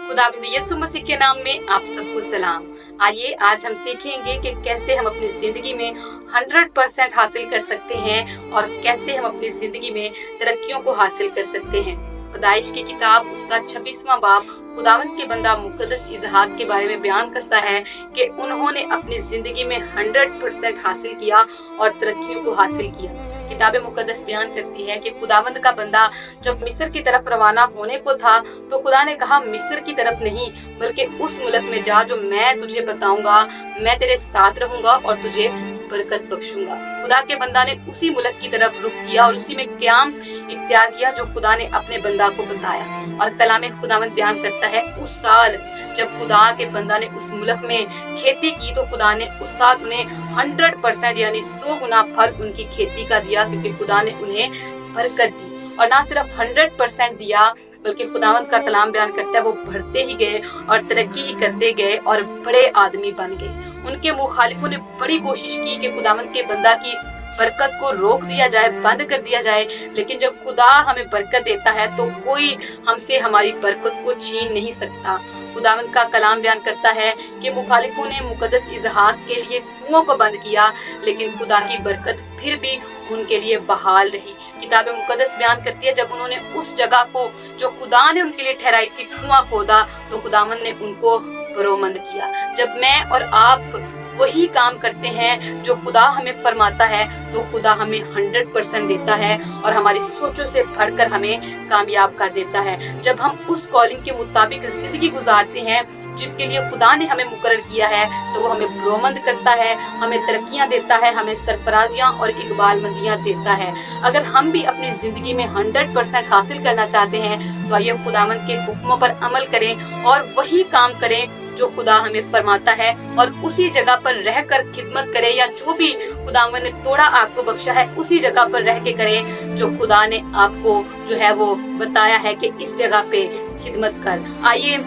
खुदावंद यीशु मसीह के नाम में आप सबको सलाम। आइए आज हम सीखेंगे कि कैसे हम अपनी जिंदगी में 100% हासिल कर सकते हैं और कैसे हम अपनी जिंदगी में तरक्कियों को हासिल कर सकते हैं। पैदाइश की किताब उसका 26वां बाब खुदावंद के बंदा मुकद्दस इसहाक के बारे में बयान करता है कि उन्होंने अपनी जिंदगी में 100% हासिल किया और तरक्कियों को हासिल किया। किताब मुकद्दस बयान करती है कि खुदावंद का बंदा जब मिस्र की तरफ रवाना होने को था तो खुदा ने कहा मिस्र की तरफ नहीं बल्कि उस मुल्क में जा जो मैं तुझे बताऊंगा, मैं तेरे साथ रहूंगा और तुझे बरकत बख्शूंगा। खुदा के बंदा ने उसी मुल्क की तरफ रुख किया और उसी में क़याम इख्तियार किया जो खुदा ने अपने बंदा को बताया। और कलाम खुदावंद बयान करता है उस साल जब खुदा के बंदा ने उस मुल्क में खेती की तो खुदा ने उस साल उन्हें 100% यानी 100 गुना फल उनकी खेती का दिया, क्योंकि खुदा ने उन्हें बरकत दी। और ना सिर्फ 100% दिया बल्कि खुदावंद का कलाम बयान करता है वो बढ़ते ही गए और तरक्की ही करते गए और बड़े आदमी बन गए। उनके मुखालिफों ने बड़ी कोशिश की कि खुदावंद के बंदा की बरकत को रोक दिया जाए, बंद कर दिया जाए, लेकिन जब खुदा हमें बरकत देता है तो कोई हमसे हमारी बरकत को छीन नहीं सकता। खुदावंद का कलाम बयान करता है कि मुखालिफों ने मुकद्दस इसहाक के लिए कुओं को बंद किया, लेकिन खुदा की बरकत फिर भी उनके लिए बहाल रही। किताब मुकद्दस बयान करती है जब उन्होंने उस जगह को जो खुदा ने उनके लिए ठहराई थी कुआं खोदा तो खुदावंद ने उनको बरोमंद किया। जब मैं और आप वही काम करते हैं जो खुदा हमें फरमाता है तो खुदा हमें 100% देता है और हमारी सोचों से बढ़कर हमें कामयाब कर देता है। जब हम उस कॉलिंग के मुताबिक जिंदगी गुजारते हैं जिसके लिए खुदा ने हमें मुकर्रर किया है तो वो हमें बरोमंद करता है, हमें तरक्कियां देता है, हमें सरफराजियां और इकबालमंदियां देता है। अगर हम भी अपनी जिंदगी में 100% हासिल करना चाहते हैं तो आइए खुदावंद के हुक्मों पर अमल करें और वही काम करें जो खुदा हमें फरमाता है और उसी जगह पर रहकर खिदमत करें, या जो भी खुदावंद ने थोड़ा आपको बख्शा है उसी जगह पर रह के करें जो खुदा ने आपको जो है वो बताया है कि इस जगह पे खिदमत कर। आइए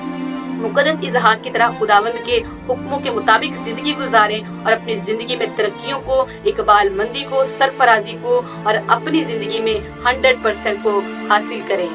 मुकद्दस इसहाक की तरह खुदावंद के हुक्मों के मुताबिक जिंदगी गुजारें और अपनी जिंदगी में तरक्कियों को, इकबाल मंदी को, सरफराजी को और अपनी जिंदगी में 100% को हासिल करें।